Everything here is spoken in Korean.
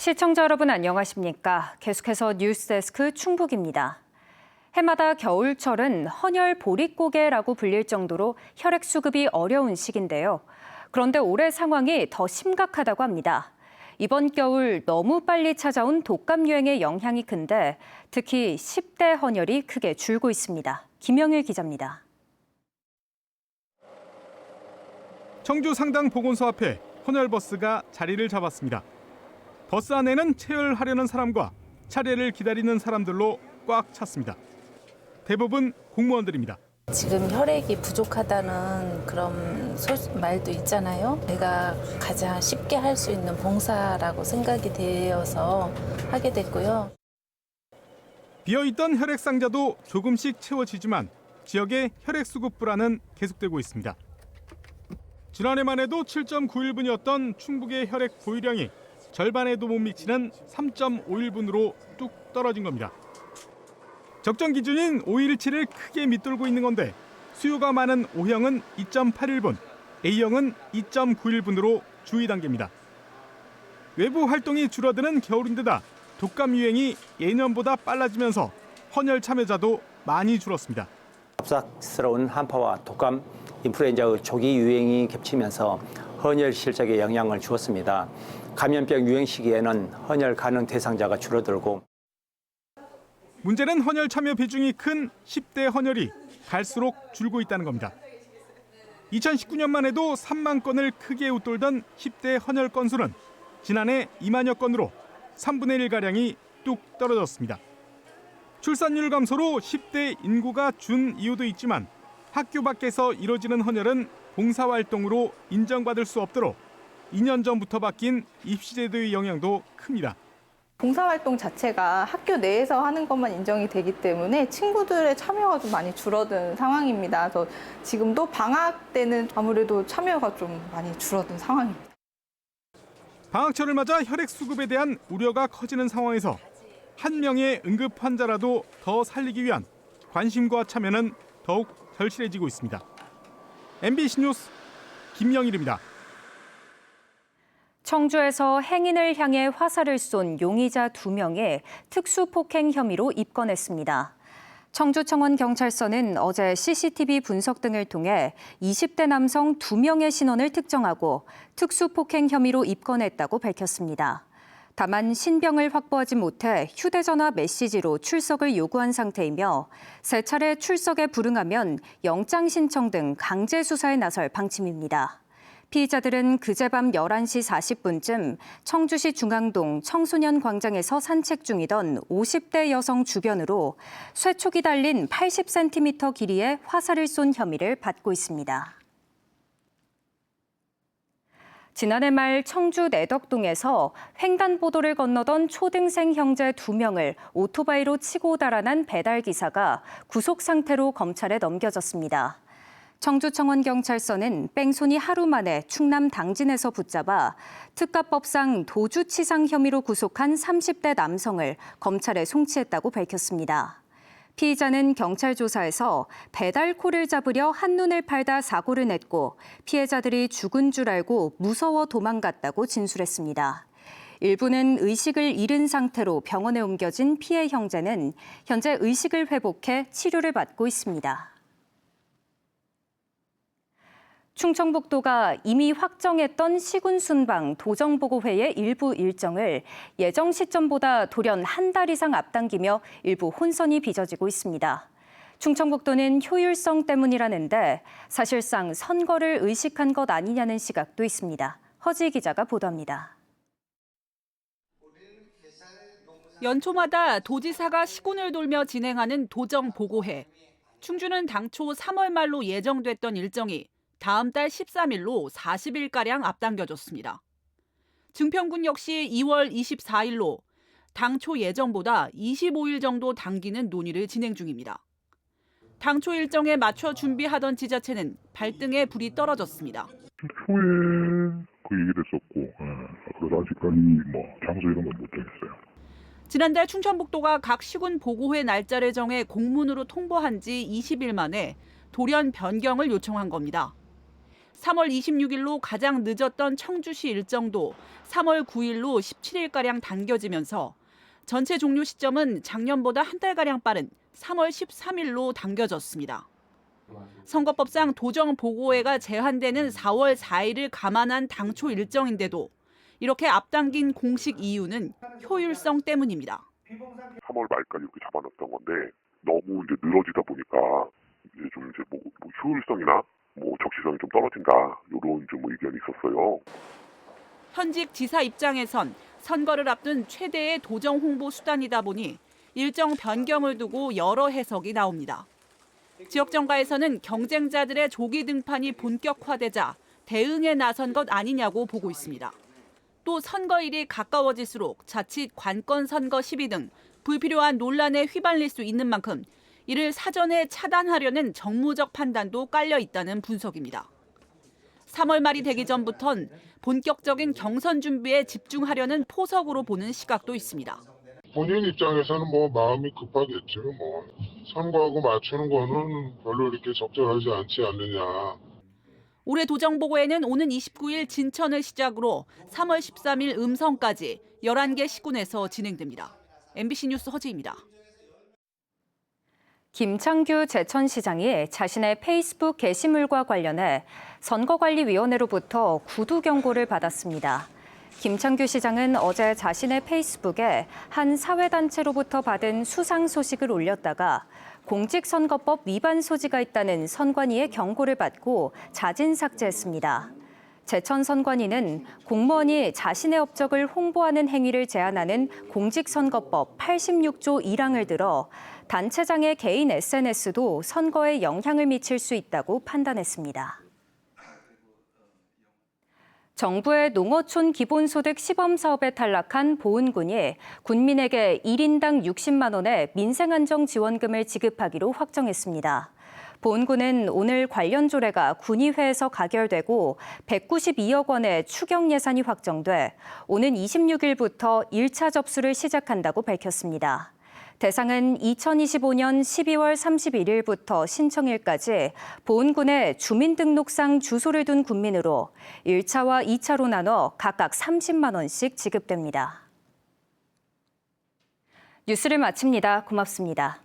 시청자 여러분 안녕하십니까? 계속해서 뉴스데스크 충북입니다. 해마다 겨울철은 헌혈 보릿고개라고 불릴 정도로 혈액 수급이 어려운 시기인데요. 그런데 올해 상황이 더 심각하다고 합니다. 이번 겨울 너무 빨리 찾아온 독감 유행의 영향이 큰데 특히 10대 헌혈이 크게 줄고 있습니다. 김영일 기자입니다. 청주 상당 보건소 앞에 헌혈버스가 자리를 잡았습니다. 버스 안에는 체열하려는 사람과 차례를 기다리는 사람들로 꽉 찼습니다. 대부분 공무원들입니다. 지금 혈액이 부족하다는 그런 말도 있잖아요. 내가 가장 쉽게 할 수 있는 봉사라고 생각이 되어서 하게 됐고요. 비어있던 혈액 상자도 조금씩 채워지지만 지역의 혈액 수급 불안은 계속되고 있습니다. 지난해만 해도 7.91분이었던 충북의 혈액 보유량이 절반에도 못 미치는 3.51분으로 뚝 떨어진 겁니다. 적정 기준인 517을 크게 밑돌고 있는 건데 수요가 많은 O형은 2.81분, A형은 2.91분으로 주의 단계입니다. 외부 활동이 줄어드는 겨울인데다 독감 유행이 예년보다 빨라지면서 헌혈 참여자도 많이 줄었습니다. 갑작스러운 한파와 독감, 인플루엔자의 조기 유행이 겹치면서 헌혈 실적에 영향을 주었습니다. 감염병 유행 시기에는 헌혈 가능 대상자가 줄어들고 문제는 헌혈 참여 비중이 큰 10대 헌혈이 갈수록 줄고 있다는 겁니다. 2019년만 해도 3만 건을 크게 웃돌던 10대 헌혈 건수는 지난해 2만여 건으로 3분의 1가량이 뚝 떨어졌습니다. 출산율 감소로 10대 인구가 준 이유도 있지만 학교 밖에서 이뤄지는 헌혈은 봉사활동으로 인정받을 수 없도록 2년 전부터 바뀐 입시제도의 영향도 큽니다. 봉사활동 자체가 학교 내에서 하는 것만 인정이 되기 때문에 친구들의 참여가 좀 많이 줄어든 상황입니다. 그래서 지금도 방학 때는 아무래도 참여가 좀 많이 줄어든 상황입니다. 방학철을 맞아 혈액 수급에 대한 우려가 커지는 상황에서 한 명의 응급 환자라도 더 살리기 위한 관심과 참여는 더욱 절실해지고 있습니다. MBC 뉴스 김영일입니다. 청주에서 행인을 향해 화살을 쏜 용의자 2명이 특수폭행 혐의로 입건했습니다. 청주청원경찰서는 어제 CCTV 분석 등을 통해 20대 남성 2명의 신원을 특정하고 특수폭행 혐의로 입건했다고 밝혔습니다. 다만 신병을 확보하지 못해 휴대전화 메시지로 출석을 요구한 상태이며 3차례 출석에 불응하면 영장 신청 등 강제 수사에 나설 방침입니다. 피의자들은 그제밤 11시 40분쯤 청주시 중앙동 청소년 광장에서 산책 중이던 50대 여성 주변으로 쇠촉이 달린 80cm 길이의 화살을 쏜 혐의를 받고 있습니다. 지난해 말 청주 내덕동에서 횡단보도를 건너던 초등생 형제 2명을 오토바이로 치고 달아난 배달기사가 구속 상태로 검찰에 넘겨졌습니다. 청주청원경찰서는 뺑소니 하루 만에 충남 당진에서 붙잡아 특가법상 도주치상 혐의로 구속한 30대 남성을 검찰에 송치했다고 밝혔습니다. 피의자는 경찰 조사에서 배달콜을 잡으려 한눈을 팔다 사고를 냈고 피해자들이 죽은 줄 알고 무서워 도망갔다고 진술했습니다. 일부는 의식을 잃은 상태로 병원에 옮겨진 피해 형제는 현재 의식을 회복해 치료를 받고 있습니다. 충청북도가 이미 확정했던 시군순방 도정보고회의 일부 일정을 예정 시점보다 돌연 한 달 이상 앞당기며 일부 혼선이 빚어지고 있습니다. 충청북도는 효율성 때문이라는데 사실상 선거를 의식한 것 아니냐는 시각도 있습니다. 허지 기자가 보도합니다. 연초마다 도지사가 시군을 돌며 진행하는 도정보고회. 충주는 당초 3월 말로 예정됐던 일정이 다음 달 13일로 40일가량 앞당겨졌습니다. 증평군 역시 2월 24일로 당초 예정보다 25일 정도 당기는 논의를 진행 중입니다. 당초 일정에 맞춰 준비하던 지자체는 발등에 불이 떨어졌습니다. 초에 그 얘기를 했었고, 그래서 아직까지 장소 이런 건 못 정했어요. 지난달 충청북도가 각 시군 보고회 날짜를 정해 공문으로 통보한 지 20일 만에 돌연 변경을 요청한 겁니다. 3월 26일로 가장 늦었던 청주시 일정도 3월 9일로 17일가량 당겨지면서 전체 종료 시점은 작년보다 한 달가량 빠른 3월 13일로 당겨졌습니다. 선거법상 도정 보고회가 제한되는 4월 4일을 감안한 당초 일정인데도 이렇게 앞당긴 공식 이유는 효율성 때문입니다. 3월 말까지 이렇게 잡아놨던 건데 너무 이제 늘어지다 보니까 이제 좀 뭐 효율성이나 적시성이 좀 떨어진다 이런 좀 의견이 있었어요. 현직 지사 입장에선 선거를 앞둔 최대의 도정 홍보 수단이다 보니 일정 변경을 두고 여러 해석이 나옵니다. 지역 정가에서는 경쟁자들의 조기 등판이 본격화되자 대응에 나선 것 아니냐고 보고 있습니다. 또 선거일이 가까워질수록 자칫 관건 선거 시비 등 불필요한 논란에 휘말릴 수 있는 만큼 이를 사전에 차단하려는 정무적 판단도 깔려 있다는 분석입니다. 3월 말이 되기 전부턴 본격적인 경선 준비에 집중하려는 포석으로 보는 시각도 있습니다. 본인 입장에서는 마음이 급하겠죠. 선거하고 맞추는 거는 별로 이렇게 적절하지 않지 않느냐. 올해 도정보고에는 오는 29일 진천을 시작으로 3월 13일 음성까지 11개 시군에서 진행됩니다. MBC 뉴스 허지입니다. 김창규 제천시장이 자신의 페이스북 게시물과 관련해 선거관리위원회로부터 구두 경고를 받았습니다. 김창규 시장은 어제 자신의 페이스북에 한 사회단체로부터 받은 수상 소식을 올렸다가 공직선거법 위반 소지가 있다는 선관위의 경고를 받고 자진 삭제했습니다. 제천 선관위는 공무원이 자신의 업적을 홍보하는 행위를 제한하는 공직선거법 86조 1항을 들어 단체장의 개인 SNS도 선거에 영향을 미칠 수 있다고 판단했습니다. 정부의 농어촌 기본소득 시범사업에 탈락한 보은군이 군민에게 1인당 60만 원의 민생안정지원금을 지급하기로 확정했습니다. 보은군은 오늘 관련 조례가 군의회에서 가결되고 192억 원의 추경 예산이 확정돼 오는 26일부터 1차 접수를 시작한다고 밝혔습니다. 대상은 2025년 12월 31일부터 신청일까지 보은군에 주민등록상 주소를 둔 군민으로 1차와 2차로 나눠 각각 30만 원씩 지급됩니다. 뉴스를 마칩니다. 고맙습니다.